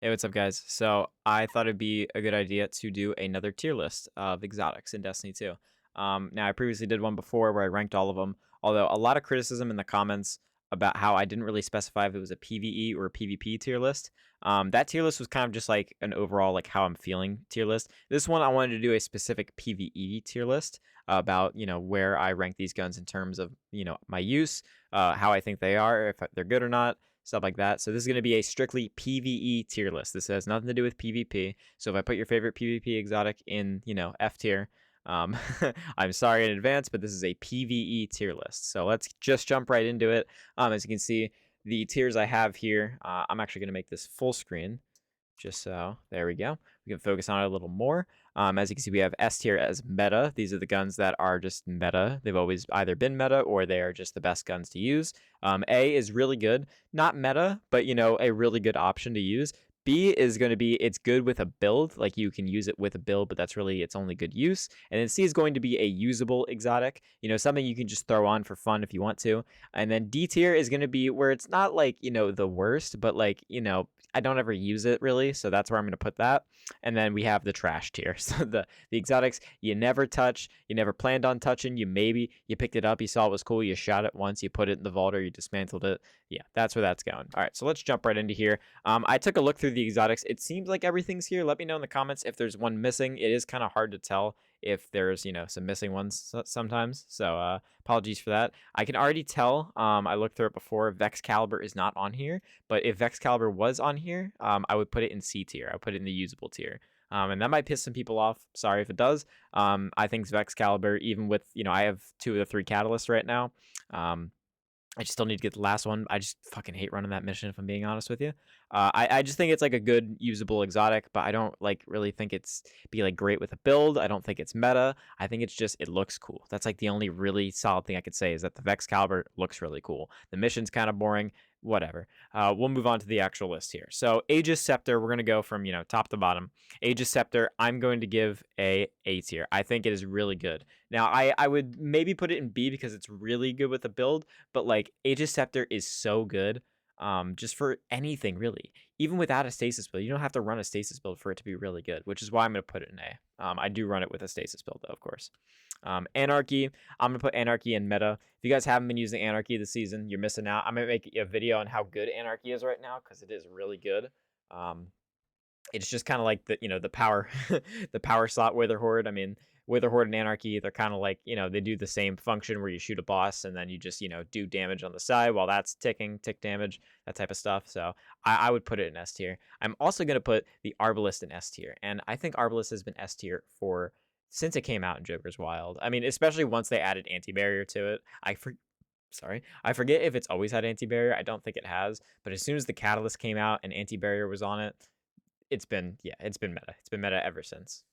Hey, what's up, guys? So I thought it'd be a good idea to do another tier list of exotics in Destiny 2. Now, I previously did one before where I ranked all of them, although a lot of criticism in the comments about how I didn't really specify if it was a PvE or a PvP tier list. That tier list was kind of just like an overall, like how I'm feeling tier list. This one, I wanted to do a specific PvE tier list about, where I rank these guns in terms of, my use, how I think they are, if they're good or not, stuff like that. So this is going to be a strictly PvE tier list. This has nothing to do with PvP. So if I put your favorite PvP exotic in, F tier, um, I'm sorry in advance, but this is a PvE tier list. So let's just jump right into it. As you can see, the tiers I have here, I'm actually going to make this full screen. Just so, there we go. We can focus on it a little more. As you can see, we have S tier as meta. These are the guns that are just meta. They've always either been meta or they are just the best guns to use. A is really good. Not meta, but, a really good option to use. B is going to be, it's good with a build. Like, you can use it with a build, but that's really its only good use. And then C is going to be a usable exotic. Something you can just throw on for fun if you want to. And then D tier is going to be where it's not like, the worst, but like, I don't ever use it really, so that's where I'm going to put that. And then we have the trash tier. So the exotics you never touch, you never planned on touching, you picked it up, you saw it was cool, you shot it once, you put it in the vault or you dismantled it. Yeah, that's where that's going. All right, so let's jump right into here. I took a look through the exotics. It seems like everything's here. Let me know in the comments if there's one missing. It is kind of hard to tell if there's some missing ones sometimes, so apologies for that. I can already tell, I looked through it before, Vex Caliber is not on here, but if Vex Caliber was on here, I would put it in C tier. I would put it in the usable tier. And that might piss some people off. Sorry if it does. I think Vex Caliber, even with, I have 2 of the 3 catalysts right now. I just still need to get the last one. I just fucking hate running that mission, if I'm being honest with you. I just think it's like a good usable exotic, but I don't like really think it's be like great with a build. I don't think it's meta. I think it's just it looks cool. That's like the only really solid thing I could say is that the Vex Caliber looks really cool. The mission's kind of boring. Whatever. We'll move on to the actual list here. So Aegis Scepter, we're gonna go from top to bottom. Aegis Scepter, I'm going to give a tier. I think it is really good. Now I would maybe put it in B because it's really good with a build, but like Aegis Scepter is so good. Just for anything really, even without a stasis build, you don't have to run a stasis build for it to be really good, which is why I'm going to put it in A. I do run it with a stasis build though, of course. Anarchy, I'm going to put Anarchy in meta. If you guys haven't been using Anarchy this season, you're missing out. I'm going to make a video on how good Anarchy is right now because it is really good. It's just kind of like the power the power slot Wither Horde. I mean, Wither Horde and Anarchy, they're kind of like, they do the same function where you shoot a boss and then you just, do damage on the side while that's tick damage, that type of stuff. So I would put it in S tier. I'm also going to put the Arbalest in S tier. And I think Arbalest has been S tier since it came out in Joker's Wild. I mean, especially once they added anti-barrier to it. I forget if it's always had anti-barrier. I don't think it has. But as soon as the Catalyst came out and anti-barrier was on it, it's been meta. It's been meta ever since.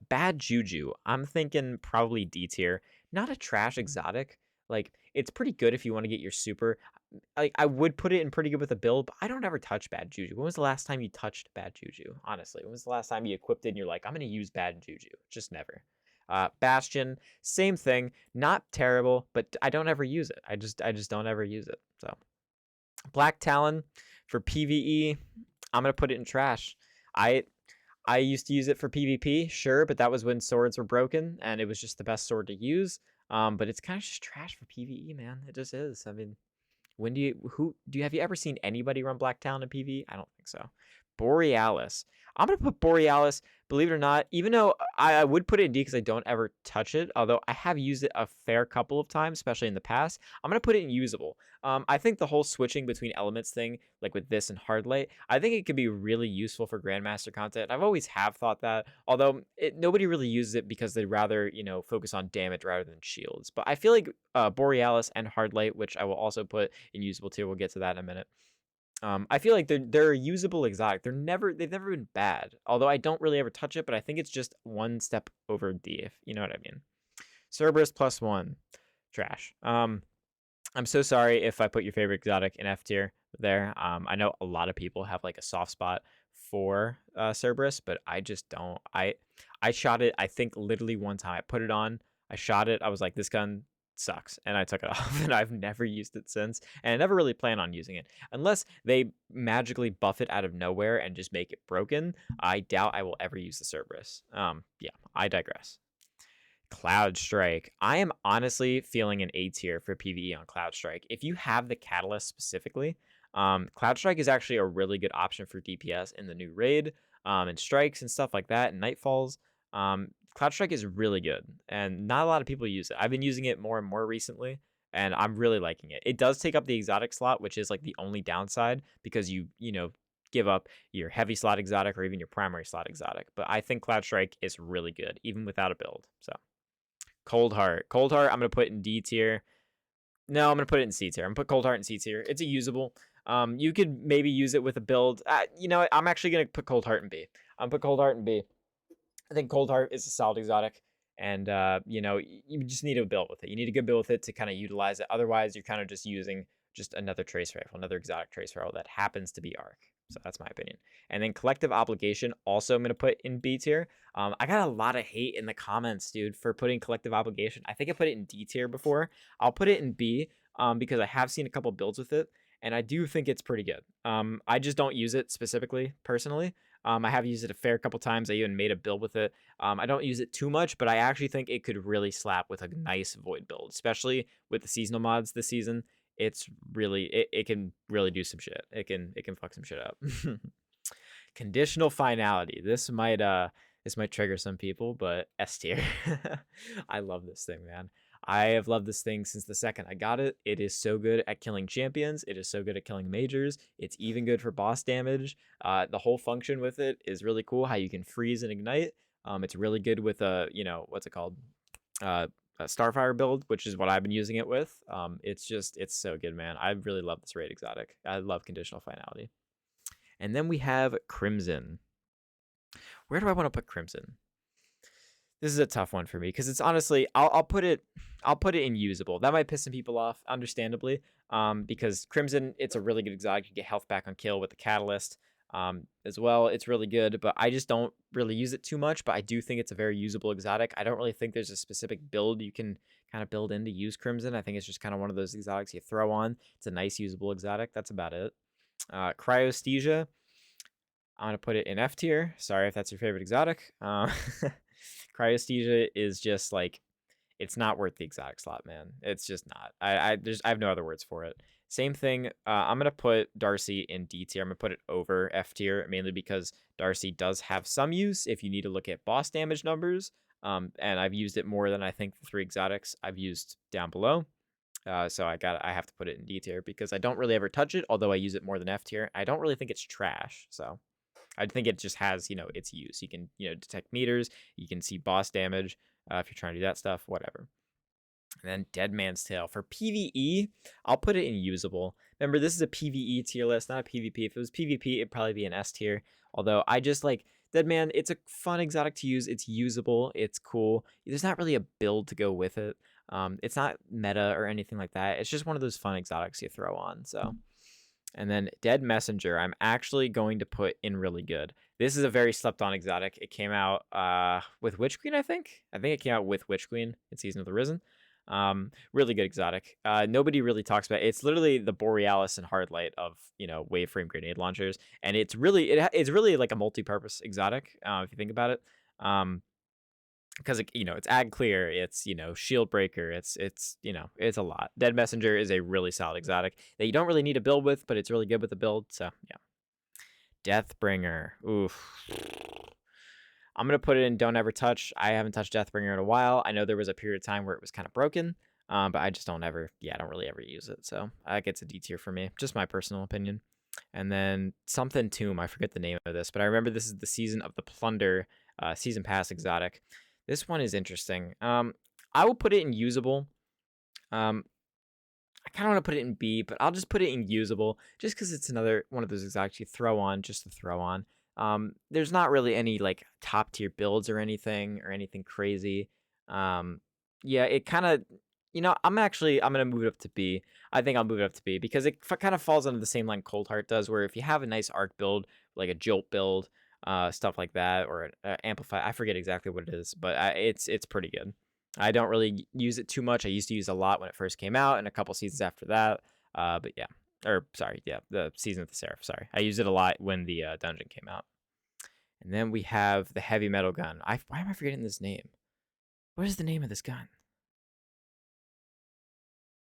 Bad Juju, I'm thinking probably D tier. Not a trash exotic. Like, it's pretty good if you want to get your super. I would put it in pretty good with a build, but I don't ever touch Bad Juju. When was the last time you touched Bad Juju? Honestly, when was the last time you equipped it and you're like, I'm going to use Bad Juju? Just never. Bastion, same thing. Not terrible, but I don't ever use it. I just don't ever use it. So, Black Talon for PvE, I'm going to put it in trash. I used to use it for PvP, sure, but that was when swords were broken and it was just the best sword to use. But it's kind of just trash for PvE, man. It just is. I mean, have you ever seen anybody run Black Talon in PvE? I don't think so. Borealis. I'm gonna put Borealis, believe it or not, even though I would put it in D because I don't ever touch it, although I have used it a fair couple of times, especially in the past. I'm gonna put it in usable. I think the whole switching between elements thing, like with this and Hardlight, I think it could be really useful for Grandmaster content. I've always have thought that, although nobody really uses it because they'd rather, focus on damage rather than shields. But I feel like Borealis and Hardlight, which I will also put in usable too, we'll get to that in a minute. I feel like they're a usable exotic. They've never been bad. Although I don't really ever touch it, but I think it's just one step over D, if you know what I mean. Cerberus +1. Trash. I'm so sorry if I put your favorite exotic in F tier there. I know a lot of people have like a soft spot for Cerberus, but I just don't. I shot it, I think literally one time. I put it on, I shot it, I was like, this gun sucks, and I took it off, and I've never used it since, and I never really plan on using it unless they magically buff it out of nowhere and just make it broken. I doubt I will ever use the Cerberus. Yeah, I digress. Cloud Strike. I am honestly feeling an A tier for PvE on Cloud Strike. If you have the Catalyst specifically, Cloud Strike is actually a really good option for DPS in the new raid, and strikes and stuff like that, and Nightfalls. Cloud Strike is really good, and not a lot of people use it. I've been using it more and more recently, and I'm really liking it. It does take up the exotic slot, which is like the only downside because you give up your heavy slot exotic or even your primary slot exotic. But I think Cloud Strike is really good, even without a build. So Cold Heart. Cold Heart, I'm going to put in D tier. No, I'm going to put it in C tier. I'm going to put Cold Heart in C tier. It's a usable. You could maybe use it with a build. You know what? I'm actually going to put Cold Heart in B. I'm going to put Cold Heart in B. I think Cold Heart is a solid exotic. And, you just need to build with it. You need a good build with it to kind of utilize it. Otherwise, you're kind of just using just another trace rifle, another exotic trace rifle that happens to be Arc. So that's my opinion. And then Collective Obligation, also I'm going to put in B tier. I got a lot of hate in the comments, dude, for putting Collective Obligation. I think I put it in D tier before. I'll put it in B because I have seen a couple builds with it, and I do think it's pretty good. I just don't use it specifically, personally. I have used it a fair couple times. I even made a build with it. I don't use it too much, but I actually think it could really slap with a nice Void build, especially with the seasonal mods this season. It's really it can really do some shit. It can fuck some shit up. Conditional finality. This might trigger some people, but S tier. I love this thing, man. I have loved this thing since the second I got it. It is so good at killing champions. It is so good at killing majors. It's even good for boss damage. The whole function with it is really cool. How you can freeze and ignite. It's really good with a what's it called? A Starfire build, which is what I've been using it with. It's so good, man. I really love this raid exotic. I love conditional finality. And then we have Crimson. Where do I want to put Crimson? This is a tough one for me because it's honestly, I'll put it in usable. That might piss some people off, understandably, because Crimson, it's a really good exotic. You get health back on kill with the Catalyst as well. It's really good, but I just don't really use it too much. But I do think it's a very usable exotic. I don't really think there's a specific build you can kind of build in to use Crimson. I think it's just kind of one of those exotics you throw on. It's a nice usable exotic. That's about it. Cryosthesia. I'm going to put it in F tier. Sorry if that's your favorite exotic. Cryosthesia is just like, it's not worth the exotic slot, man. It's just not. I have no other words for it. Same thing. I'm going to put Darcy in D tier. I'm going to put it over F tier, mainly because Darcy does have some use if you need to look at boss damage numbers. And I've used it more than I think the 3 exotics I've used down below. So I have to put it in D tier because I don't really ever touch it, although I use it more than F tier. I don't really think it's trash, so I think it just has, its use. You can, detect meters. You can see boss damage if you're trying to do that stuff, whatever. And then Dead Man's Tale. For PvE, I'll put it in usable. Remember, this is a PvE tier list, not a PvP. If it was PvP, it'd probably be an S tier. Although I just like Dead Man. It's a fun exotic to use. It's usable. It's cool. There's not really a build to go with it. It's not meta or anything like that. It's just one of those fun exotics you throw on. So. And then Dead Messenger, I'm actually going to put in really good. This is a very slept on exotic. It came out with Witch Queen, I think. I think it came out with Witch Queen in Season of the Risen. Really good exotic. Nobody really talks about it. It's literally the Borealis and Hardlight of, waveframe grenade launchers. And it's really like a multi-purpose exotic, if you think about it. Because it's ag clear, it's shield breaker, it's it's a lot. Dead Messenger is a really solid exotic that you don't really need to build with, but it's really good with the build. So yeah. Deathbringer, oof. I'm gonna put it in Don't Ever Touch. I haven't touched Deathbringer in a while. I know there was a period of time where it was kind of broken, but I just don't really ever use it. So that gets a D tier for me, just my personal opinion. And then something Tomb, I forget the name of this, but I remember this is the Season of the Plunder season pass exotic. This one is interesting. I will put it in usable. I kind of want to put it in B, but I'll just put it in usable just because it's another one of those exotics you throw on just to throw on. There's not really any like top tier builds or anything crazy. Yeah, it kind of, I'm gonna move it up to B. I think I'll move it up to B because it kind of falls under the same line Cold Heart does, where if you have a nice arc build, like a Jolt build, stuff like that, or amplify. I forget exactly what it is, but it's pretty good. I don't really use it too much. I used to use a lot when it first came out and a couple seasons after that. But yeah. Or, sorry, yeah, the Season of the Seraph, sorry. I used it a lot when the dungeon came out. And then we have the heavy metal gun. Why am I forgetting this name? What is the name of this gun?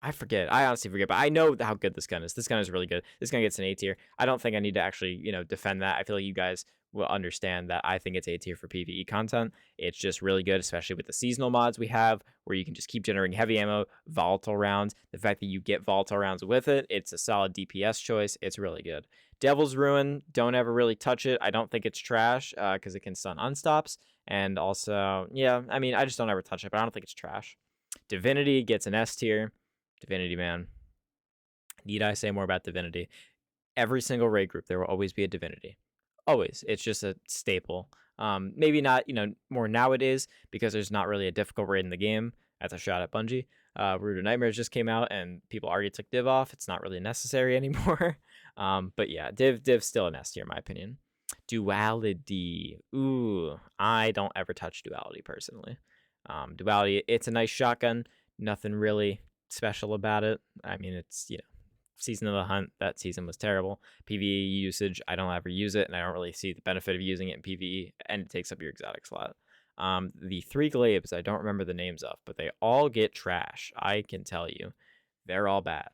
I forget. I honestly forget, but I know how good this gun is. This gun is really good. This gun gets an A tier. I don't think I need to actually, defend that. I feel like you guys will understand that I think it's A tier for PvE content. It's just really good, especially with the seasonal mods we have, where you can just keep generating heavy ammo, volatile rounds. The fact that you get volatile rounds with it, it's a solid DPS choice. It's really good. Devil's Ruin, don't ever really touch it. I don't think it's trash because it can stun unstops. And also, yeah, I mean, I just don't ever touch it, but I don't think it's trash. Divinity gets an S tier. Divinity, man. Need I say more about Divinity? Every single raid group, there will always be a Divinity. Always. It's just a staple. Maybe not, more nowadays because there's not really a difficult raid in the game. That's a shot at Bungie. Root of Nightmares just came out and people already took Div off. It's not really necessary anymore. But yeah, Div's still an S tier in my opinion. Duality. Ooh, I don't ever touch Duality personally. Duality, it's a nice shotgun. Nothing really special about it. I mean, it's, Season of the Hunt, that season was terrible. PvE usage, I don't ever use it, and I don't really see the benefit of using it in PvE, and it takes up your exotic slot. The 3 glaives, I don't remember the names of, but they all get trash. I can tell you. They're all bad.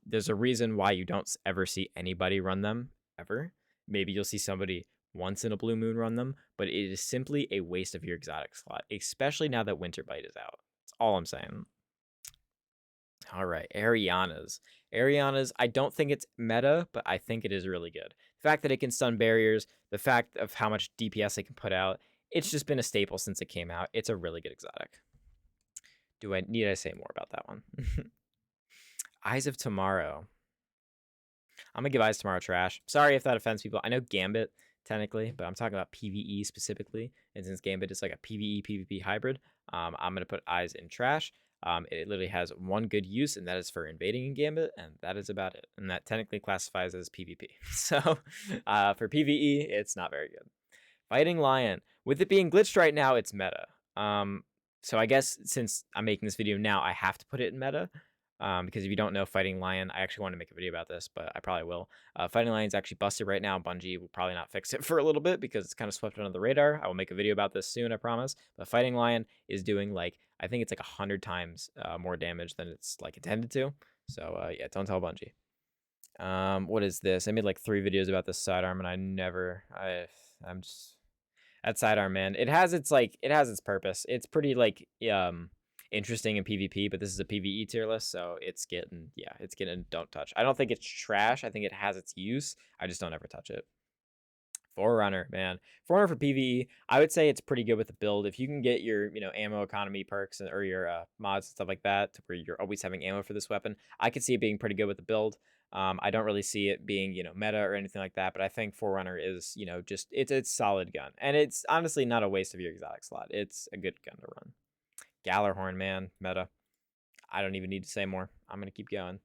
There's a reason why you don't ever see anybody run them, ever. Maybe you'll see somebody once in a blue moon run them, but it is simply a waste of your exotic slot, especially now that Winter Bite is out. That's all I'm saying. All right, Ariana's. Ariana's, I don't think it's meta, but I think it is really good. The fact that it can stun barriers, the fact of how much DPS it can put out, it's just been a staple since it came out. It's a really good exotic. Need I say more about that one? Eyes of Tomorrow. I'm gonna give Eyes of Tomorrow trash. Sorry if that offends people. I know Gambit technically, but I'm talking about PvE specifically. And since Gambit is like a PvE PvP hybrid, I'm gonna put Eyes in trash. It literally has one good use, and that is for invading in Gambit, and that is about it. And that technically classifies as PvP. So for PvE, it's not very good. Fighting Lion. With it being glitched right now, it's meta. So I guess since I'm making this video now, I have to put it in meta. Because if you don't know Fighting Lion, I actually want to make a video about this, but I probably will. Fighting Lion's actually busted right now. Bungie will probably not fix it for a little bit because it's kind of swept under the radar. I will make a video about this soon, I promise. But Fighting Lion is doing I think it's 100 times more damage than it's intended to. So yeah, don't tell Bungie. What is this? I made 3 videos about this sidearm, and I'm just that sidearm, man. It has its purpose. It's pretty interesting in PvP, but this is a PvE tier list, so it's getting don't touch. I don't think it's trash. I think it has its use. I just don't ever touch it. Forerunner, man. Forerunner for PvE, I would say it's pretty good with the build. If you can get your, ammo economy perks or your mods and stuff like that, to where you're always having ammo for this weapon, I could see it being pretty good with the build. I don't really see it being, meta or anything like that, but I think Forerunner is, just it's a solid gun, and it's honestly not a waste of your exotic slot. It's a good gun to run. Gallarhorn, man, meta. I don't even need to say more. I'm going to keep going.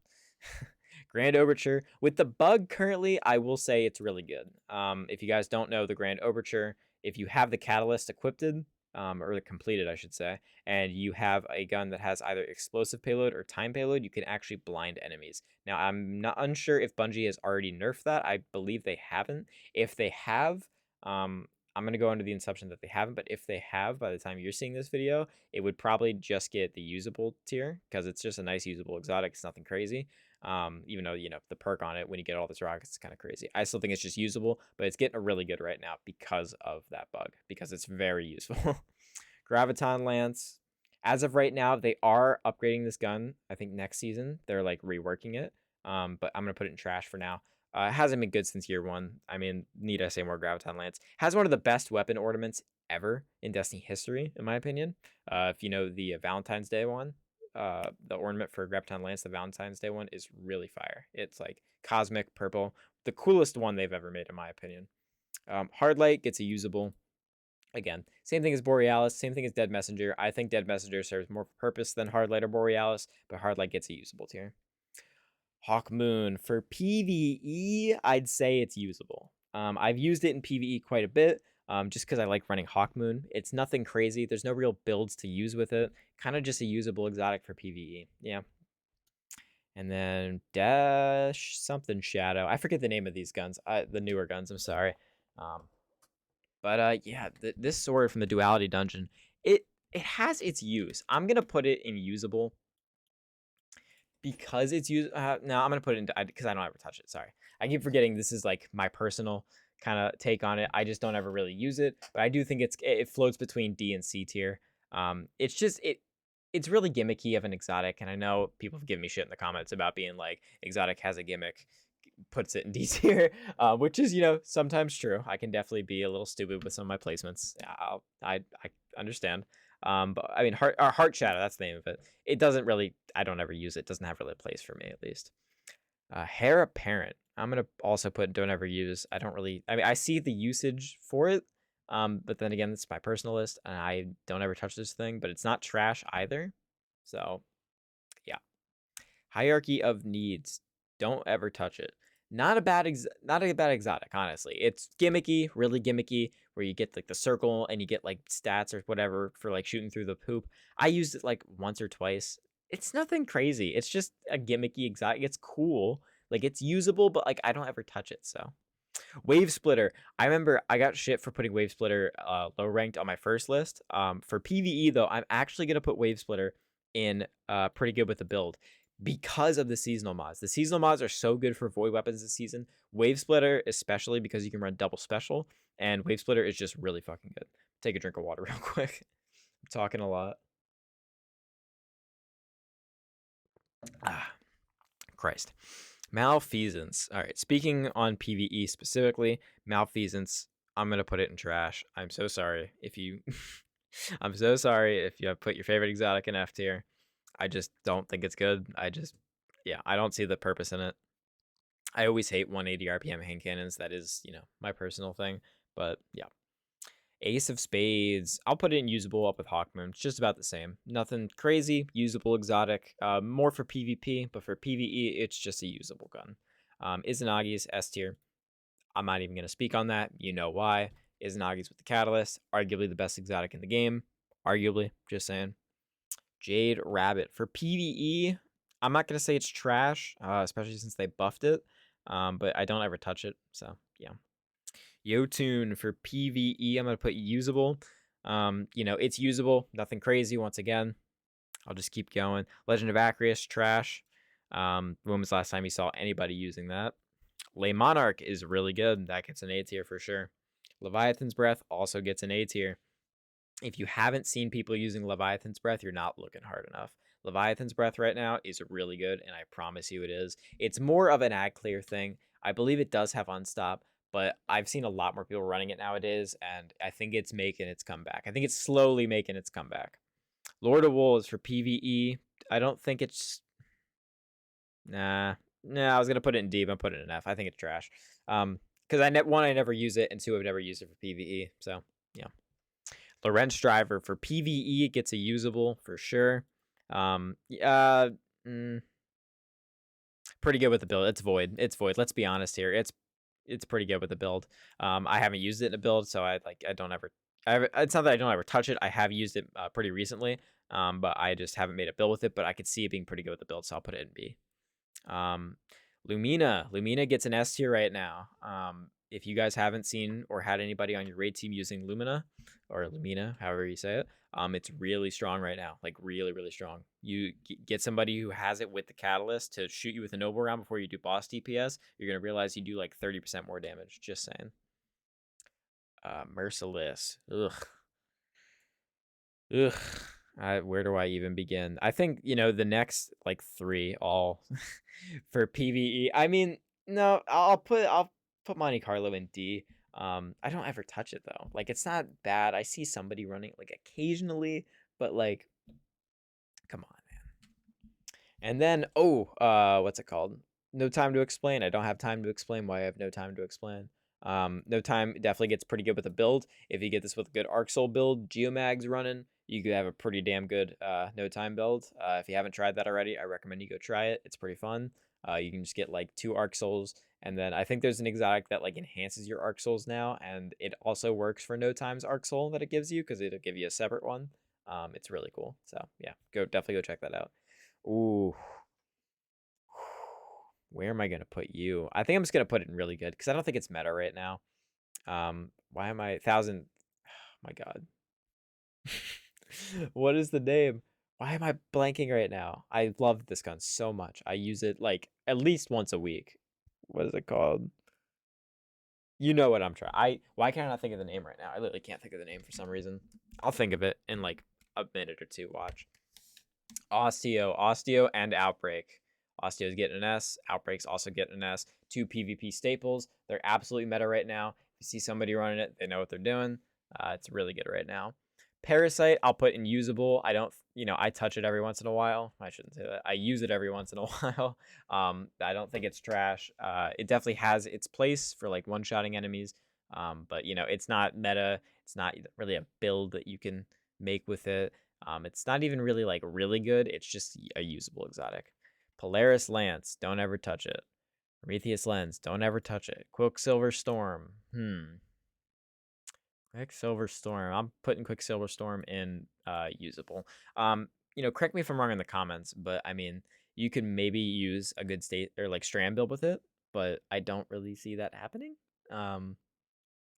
Grand Overture. With the bug currently, I will say it's really good. If you guys don't know the Grand Overture, if you have the Catalyst equipped, or completed, I should say, and you have a gun that has either explosive payload or time payload, you can actually blind enemies. Now, I'm not unsure if Bungie has already nerfed that. I believe they haven't. If they have, I'm going to go under the assumption that they haven't, but if they have, by the time you're seeing this video, it would probably just get the usable tier because it's just a nice usable exotic. It's nothing crazy. Even though, the perk on it when you get all this rockets is kind of crazy. I still think it's just usable, but it's getting a really good right now because of that bug, because it's very useful. Graviton Lance. As of right now, they are upgrading this gun. I think next season they're reworking it. But I'm going to put it in trash for now. It hasn't been good since year 1. I mean, need I say more? Graviton Lance has one of the best weapon ornaments ever in Destiny history, in my opinion. If you know the Valentine's Day one, the ornament for Graviton Lance, the Valentine's Day one, is really fire. It's cosmic purple, the coolest one they've ever made, in my opinion. Hardlight gets a usable. Again, same thing as Borealis, same thing as Dead Messenger. I think Dead Messenger serves more purpose than Hardlight or Borealis, but Hardlight gets a usable tier. Hawk Moon. For PvE, I'd say it's usable. I've used it in PvE quite a bit, just because I like running Hawkmoon. It's nothing crazy. There's no real builds to use with it. Kind of just a usable exotic for PvE. Yeah. And then Dash something Shadow. I forget the name of these guns. The newer guns. I'm sorry. Um, but yeah, this sword from the Duality Dungeon, it has its use. I'm gonna put it in usable because it's used. No, I'm gonna put it in because I don't ever touch it. Sorry, I keep forgetting this is like my personal kind of take on it. I just don't ever really use it, but I do think it floats between D and C tier. It's just it's really gimmicky of an exotic, and I know people have given me shit in the comments about being like exotic has a gimmick, puts it in D tier, which is sometimes true. I can definitely be a little stupid with some of my placements. I understand. But I mean, heart shadow. That's the name of it. It doesn't really. I don't ever use it. It doesn't have really a place for me, at least. Hair apparent. I'm gonna also put don't ever use. I don't really. I mean, I see the usage for it. But then again, it's my personal list, and I don't ever touch this thing. But it's not trash either. So, yeah. Hierarchy of needs. Don't ever touch it. Not a bad exotic, honestly. It's gimmicky, really gimmicky, where you get like the circle and you get like stats or whatever for like shooting through the poop. I used it like once or twice. It's nothing crazy. It's just a gimmicky exotic. It's cool. Like it's usable, but like I don't ever touch it, so. Wave Splitter. I remember I got shit for putting Wave Splitter low ranked on my first list. For PvE though, I'm actually gonna put Wave Splitter in pretty good with the build because of the seasonal mods. The seasonal mods are so good for void weapons this season. Wave Splitter, especially because you can run double special, and Wave Splitter is just really fucking good. Take a drink of water real quick. I'm talking a lot. Ah, Christ. Malfeasance. All right, speaking on PvE specifically, Malfeasance, I'm going to put it in trash. I'm so sorry if you I'm so sorry if you have put your favorite exotic in F tier. I just don't think it's good. Yeah, I don't see the purpose in it. I always hate 180 RPM hand cannons. That is, my personal thing. But yeah. Ace of Spades. I'll put it in usable up with Hawkmoon. It's just about the same. Nothing crazy. Usable exotic. More for PvP, but for PvE, it's just a usable gun. Izanagi's S tier. I'm not even going to speak on that. You know why. Izanagi's with the Catalyst. Arguably the best exotic in the game. Arguably. Just saying. Jade Rabbit. For PvE, I'm not going to say it's trash, especially since they buffed it. But I don't ever touch it. So, yeah. Yotun for PvE, I'm going to put usable. It's usable. Nothing crazy once again. I'll just keep going. Legend of Acreus, trash. When was the last time you saw anybody using that? Lay Monarch is really good. That gets an A tier for sure. Leviathan's Breath also gets an A tier. If you haven't seen people using Leviathan's Breath, you're not looking hard enough. Leviathan's Breath right now is really good, and I promise you it is. It's more of an ag clear thing. I believe it does have unstop, but I've seen a lot more people running it nowadays, and I think it's making its comeback. I think it's slowly making its comeback. Lord of Wolves for PvE. I don't think it's... Nah, I was going to put it in D, but I'm putting it in F. I think it's trash. Because I never use it, and two, I've never used it for PvE, so yeah. Lorentz Driver for PvE gets a usable for sure. Pretty good with the build. It's void. Let's be honest here. It's pretty good with the build. I haven't used it in a build, so I don't ever. It's not that I don't ever touch it. I have used it pretty recently, but I just haven't made a build with it. But I could see it being pretty good with the build, so I'll put it in B. Lumina gets an S tier right now. If you guys haven't seen or had anybody on your raid team using Lumina or Lumina, however you say it, it's really strong right now. Like really, really strong. You get somebody who has it with the Catalyst to shoot you with a Noble round before you do boss DPS. You're gonna realize you do like 30% more damage. Just saying. Merciless. Ugh. Where do I even begin? I think the next like 3 all for PvE. I mean, no, I'll put Monte Carlo in D. I don't ever touch it though. Like it's not bad. I see somebody running like occasionally, but like, come on, man. And then what's it called? No Time to Explain. I don't have time to explain why I have no time to explain. No Time definitely gets pretty good with a build. If you get this with a good Arc Soul build, Geomag's running, you could have a pretty damn good No Time build. If you haven't tried that already, I recommend you go try it. It's pretty fun. You can just get like 2 Arc Souls And then I think there's an exotic that like enhances your arc souls now, and it also works for no times arc soul that it gives you because it'll give you a separate one. It's really cool. So yeah, definitely go check that out. Ooh, where am I gonna put you? I think I'm just gonna put it in really good because I don't think it's meta right now. Why am I 1,000? Oh my god. What is the name? Why am I blanking right now? I love this gun so much. I use it like at least once a week. What is it called? You know what I'm trying. Why can't I not think of the name right now? I literally can't think of the name for some reason. I'll think of it in like a minute or two. Watch. Osteo, and Outbreak. Osteo's getting an S. Outbreak's also getting an S. Two PvP staples. They're absolutely meta right now. If you see somebody running it, they know what they're doing. It's really good right now. Parasite, I'll put in usable. I don't, I touch it every once in a while. I shouldn't say that. I use it every once in a while. I don't think it's trash. It definitely has its place for like one-shotting enemies. But it's not meta. It's not really a build that you can make with it. It's not even really like really good. It's just a usable exotic. Polaris Lance, don't ever touch it. Prometheus Lens, don't ever touch it. Quicksilver Storm, Quicksilver Storm. I'm putting Quicksilver Storm in usable. Correct me if I'm wrong in the comments, but I mean, you could maybe use a good state or like strand build with it, but I don't really see that happening.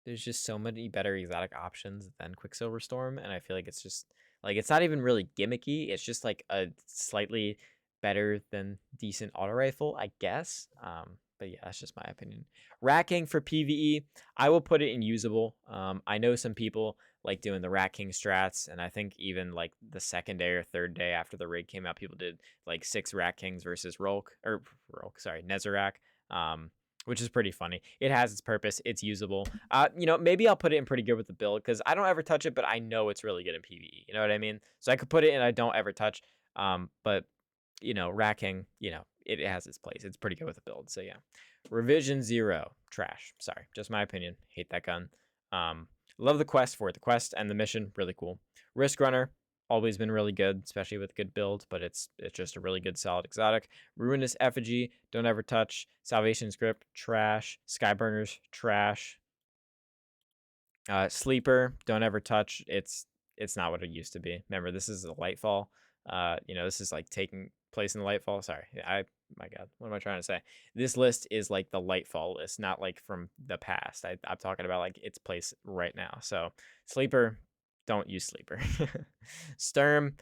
There's just so many better exotic options than Quicksilver Storm, and I feel like it's just like it's not even really gimmicky. It's just like a slightly better than decent auto rifle, I guess. But yeah, that's just my opinion. Racking for PvE, I will put it in usable. I know some people like doing the Rat King strats, and I think even like the second day or third day after the raid came out, people did like 6 Rat Kings versus Nezarec. Which is pretty funny. It has its purpose. It's usable. Maybe I'll put it in pretty good with the build because I don't ever touch it, but I know it's really good in PvE. You know what I mean? So I could put it in I don't ever touch. But racking, it has its place. It's pretty good with the build. So yeah. Revision 0, trash. Sorry, just my opinion. Hate that gun. Love the quest for it. The quest and the mission, really cool. Risk Runner, always been really good, especially with good build, but it's just a really good solid exotic. Ruinous Effigy, don't ever touch. Salvation Script, trash. Skyburners, trash. Sleeper, don't ever touch. It's not what it used to be. Remember, this is a Lightfall. This is like taking place in the Lightfall. Sorry, my God, what am I trying to say? This list is like the Lightfall list, not like from the past. I'm talking about like its place right now. So Sleeper, don't use Sleeper. Sturm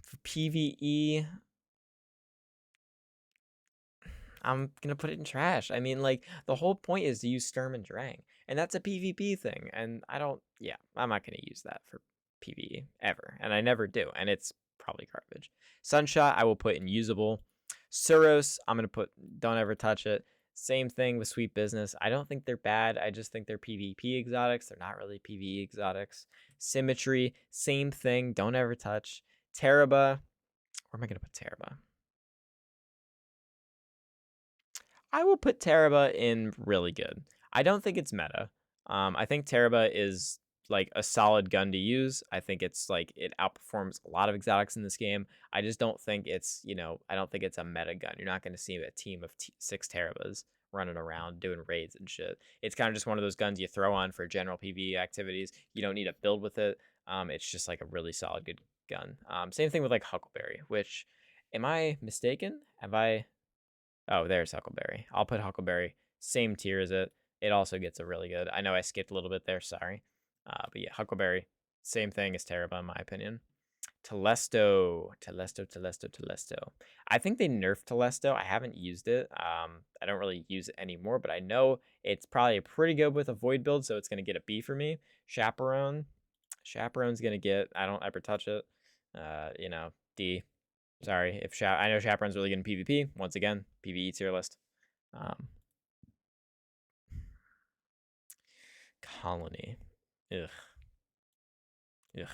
for PvE, I'm gonna put it in trash. I mean, like the whole point is to use Sturm and Drang, and that's a PvP thing. And I don't, yeah, I'm not gonna use that for PvE ever, and I never do. And it's probably garbage. Sunshot, I will put in usable. Suros, I'm gonna put don't ever touch it. Same thing with Sweet Business. I don't think they're bad. I just think they're PvP exotics. They're not really PvE exotics. Symmetry, same thing. Don't ever touch. Teraba, where am I gonna put Teraba? I will put Teraba in really good. I don't think it's meta. I think Teraba is like a solid gun to use. I think it's like it outperforms a lot of exotics in this game. I just don't think it's, I don't think it's a meta gun. You're not going to see a team of 6 Terabas running around doing raids and shit. It's kind of just one of those guns you throw on for general PvE activities. You don't need to build with it. It's just like a really solid good gun. Same thing with like Huckleberry, which, am I mistaken? Have I Oh, there's Huckleberry. I'll put Huckleberry same tier as it. It also gets a really good. I know I skipped a little bit there. Sorry. But yeah, Huckleberry, same thing as Teraba in my opinion. Telesto. I think they nerfed Telesto. I haven't used it. I don't really use it anymore, but I know it's probably pretty good with a void build, so it's gonna get a B for me. Chaperone's gonna get. I don't ever touch it. D. Sorry, if I know Chaperone's really good in PvP. Once again, PvE tier list. Colony. Ugh.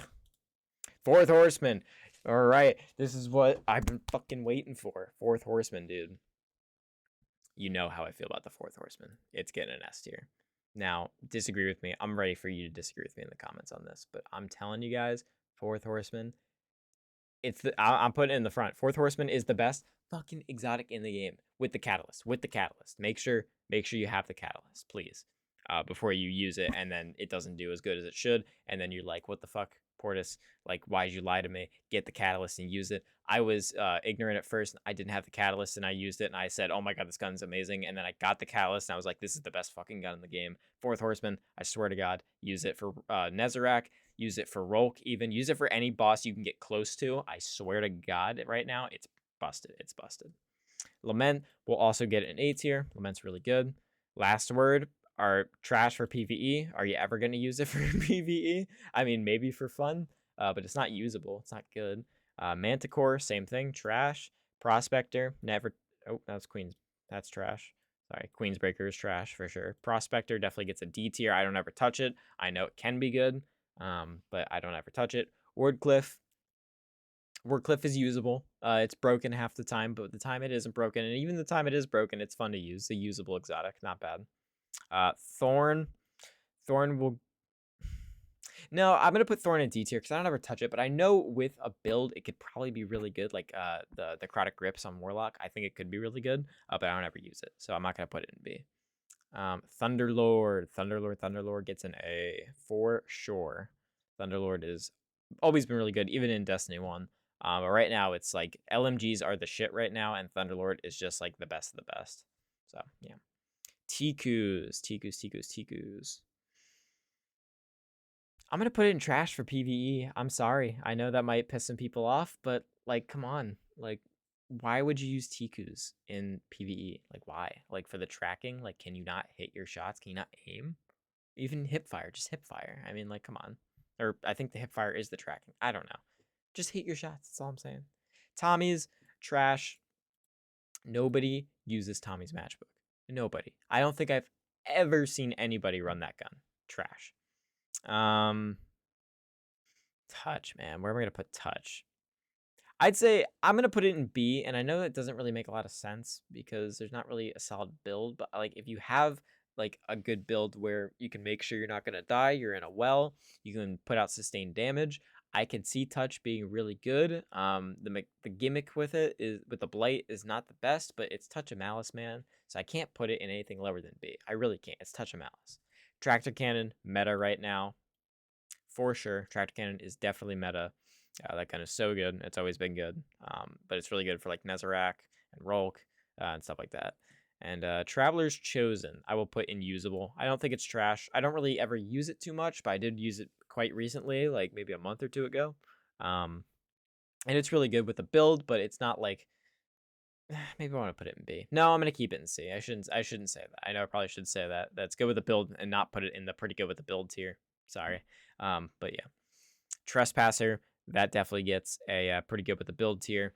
Fourth Horseman. All right, this is what I've been fucking waiting for. Fourth Horseman, dude. You know how I feel about the Fourth Horseman. It's getting an S tier. Now, disagree with me. I'm ready for you to disagree with me in the comments on this, but I'm telling you guys, Fourth Horseman, I'm putting it in the front. Fourth Horseman is the best fucking exotic in the game with the catalyst. With the catalyst, make sure you have the catalyst, please, before you use it, and then it doesn't do as good as it should, and then you're like, what the fuck, Portis? Like, why'd you lie to me? Get the catalyst and use it. I was ignorant at first. I didn't have the catalyst, and I used it, and I said, oh my god, this gun's amazing. And then I got the catalyst, and I was like, this is the best fucking gun in the game. Fourth Horseman, I swear to God, use it for Nezarec. Use it for Rolk, even. Use it for any boss you can get close to. I swear to God, right now, it's busted. It's busted. Lament will also get an A tier. Lament's really good. Last word are trash for PvE. Are you ever going to use it for PvE? I mean, maybe for fun, but it's not usable. It's not good. Manticore, same thing. Trash. Prospector, never. Oh, that's Queen's. That's trash. Sorry, Queensbreaker is trash for sure. Prospector definitely gets a D tier. I don't ever touch it. I know it can be good, but I don't ever touch it. Wordcliff is usable. It's broken half the time, but the time it isn't broken, and even the time it is broken, it's fun to use. A usable exotic, not bad. Thorn will. No, I'm gonna put Thorn in D tier because I don't ever touch it, but I know with a build it could probably be really good. Like the necrotic grips on Warlock, I think it could be really good, but I don't ever use it, so I'm not gonna put it in B. Thunderlord gets an A for sure. Thunderlord is always been really good, even in Destiny 1. But right now it's like LMGs are the shit right now, and Thunderlord is just like the best of the best. So yeah. Tikus. I'm gonna put it in trash for PvE. I'm sorry. I know that might piss some people off, but like, come on. Like, why would you use Tikus in PvE? Like, why? Like, for the tracking? Like, can you not hit your shots? Can you not aim? Even hipfire, just hipfire. I mean, like, come on. Or I think the hipfire is the tracking. I don't know. Just hit your shots. That's all I'm saying. Tommy's trash. Nobody uses Tommy's matchbook. Nobody. I don't think I've ever seen anybody run that gun. Trash. Touch, man. Where am I gonna put touch? I'd say I'm gonna put it in B, and I know that doesn't really make a lot of sense because there's not really a solid build, but like if you have like a good build where you can make sure you're not gonna die, you're in a well, you can put out sustained damage. I can see touch being really good. The gimmick with it is with the blight is not the best, but it's touch of malice, man. So I can't put it in anything lower than B. I really can't. It's touch of malice. Tractor cannon meta right now, for sure. Tractor cannon is definitely meta. That gun is so good. It's always been good. But it's really good for like Nezarec and Rolk and stuff like that. And Traveler's Chosen, I will put in usable. I don't think it's trash. I don't really ever use it too much, but I did use it quite recently, like maybe a month or two ago. And it's really good with the build, but it's not like maybe I want to put it in B. No, I'm gonna keep it in C. I shouldn't say that. I know I probably should say that. That's good with the build and not put it in the pretty good with the build tier. Sorry. But yeah. Trespasser, that definitely gets a pretty good with the build tier.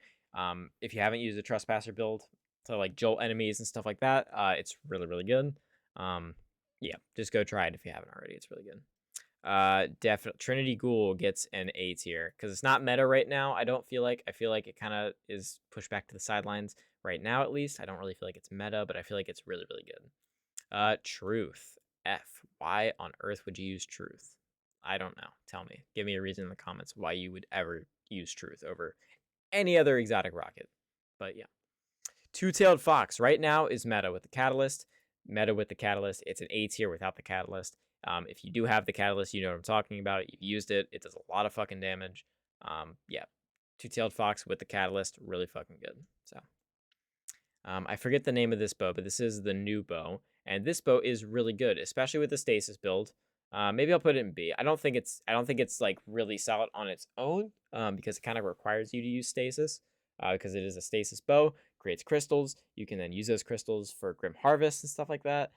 If you haven't used a Trespasser build to like jolt enemies and stuff like that, it's really, really good. Yeah, just go try it if you haven't already. It's really good. Definitely Trinity Ghoul gets an A tier because it's not meta right now. I feel like it kind of is pushed back to the sidelines right now, at least. I don't really feel like it's meta, but I feel like it's really, really good. Truth F. Why on earth would you use Truth? I don't know. Tell me. Give me a reason in the comments why you would ever use Truth over any other exotic rocket. But yeah. Two-tailed Fox right now is meta with the Catalyst. Meta with the Catalyst. It's an A tier without the Catalyst. If you do have the Catalyst, you know what I'm talking about. You've used it. It does a lot of fucking damage. Yeah. Two-tailed Fox with the Catalyst. Really fucking good. So. I forget the name of this bow, but this is the new bow. And this bow is really good, especially with the stasis build. Maybe I'll put it in B. I don't think it's like really solid on its own, because it kind of requires you to use stasis, because it is a stasis bow, creates crystals. You can then use those crystals for Grim Harvest and stuff like that.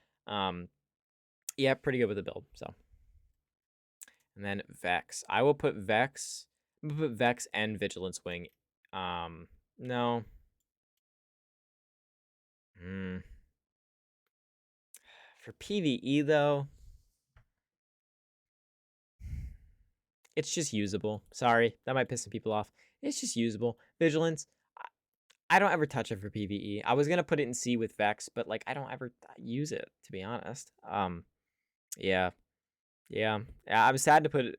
Yeah, pretty good with the build. So, and then Vex. I will put Vex. I'm gonna put Vex and Vigilance Wing. No. For PvE though, it's just usable. Sorry, that might piss some people off. It's just usable. Vigilance, I don't ever touch it for PvE. I was gonna put it in C with Vex, but like I don't ever use it, to be honest. Yeah. Yeah, I'm sad to put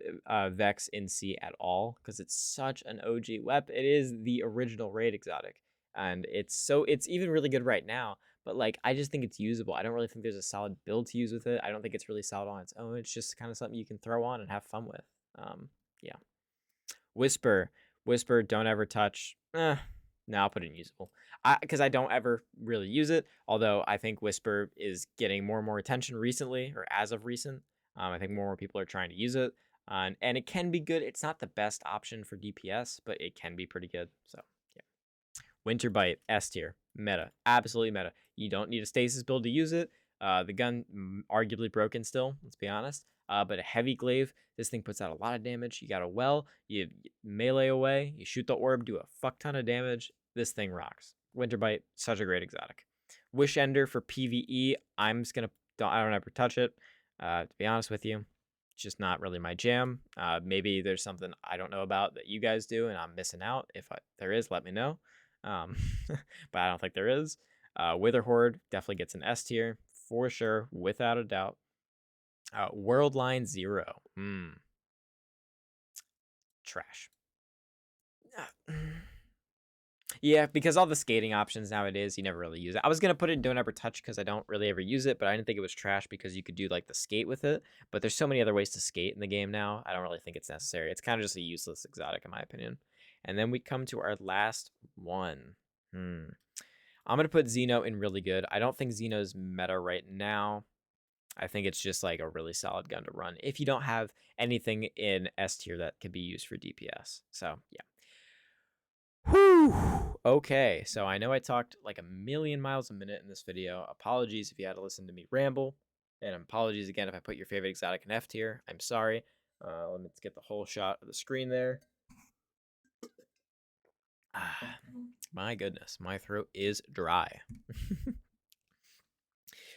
Vex in C at all because it's such an OG weapon. It is the original raid exotic, and it's even really good right now. But like, I just think it's usable. I don't really think there's a solid build to use with it. I don't think it's really solid on its own. It's just kind of something you can throw on and have fun with. Yeah. Whisper, Whisper, don't ever touch. No, I'll put it in usable. Because I don't ever really use it. Although I think Whisper is getting more and more attention recently, or as of recent. I think more and more people are trying to use it, and it can be good. It's not the best option for DPS, but it can be pretty good. So yeah. Winter Bite, S tier, meta, absolutely meta. You don't need a stasis build to use it. The gun arguably broken still, let's be honest. But a heavy glaive, this thing puts out a lot of damage. You got a well, you melee away, you shoot the orb, do a fuck ton of damage. This thing rocks. Winter Bite, such a great exotic. Wish Ender for PvE, I'm just gonna, I don't ever touch it. To be honest with you, it's just not really my jam. Maybe there's something I don't know about that you guys do and I'm missing out. If there is, let me know. Um, but I don't think there is. Wither Horde definitely gets an S tier for sure, without a doubt. World Line Zero, trash. Yeah, because all the skating options nowadays, you never really use it. I was gonna put it in Don't Ever Touch because I don't really ever use it, but I didn't think it was trash because you could do like the skate with it. But there's so many other ways to skate in the game now. I don't really think it's necessary. It's kind of just a useless exotic in my opinion. And then we come to our last one. I'm gonna put Xeno in really good. I don't think Xeno's meta right now. I think it's just like a really solid gun to run if you don't have anything in S tier that could be used for DPS. So yeah. Whew. Okay, so I know I talked like a million miles a minute in this video. Apologies if you had to listen to me ramble, and apologies again if I put your favorite exotic in F tier. I'm sorry. Let me get the whole shot of the screen there. My goodness, my throat is dry.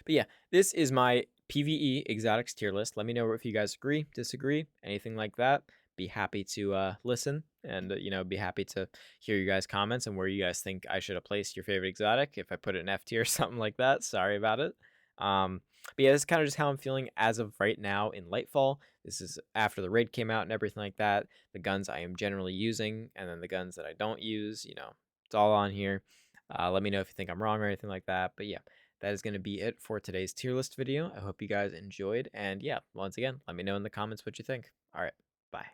But yeah, this is my PvE exotics tier list. Let me know if you guys agree, disagree, anything like that. Be happy to listen and be happy to hear you guys' comments and where you guys think I should have placed your favorite exotic. If I put it in F tier or something like that, sorry about it. But yeah, this is kind of just how I'm feeling as of right now in Lightfall. This is after the raid came out and everything like that. The guns I am generally using, and then the guns that I don't use. It's all on here. Let me know if you think I'm wrong or anything like that. But yeah, that is going to be it for today's tier list video. I hope you guys enjoyed. And yeah, once again, let me know in the comments what you think. All right, bye.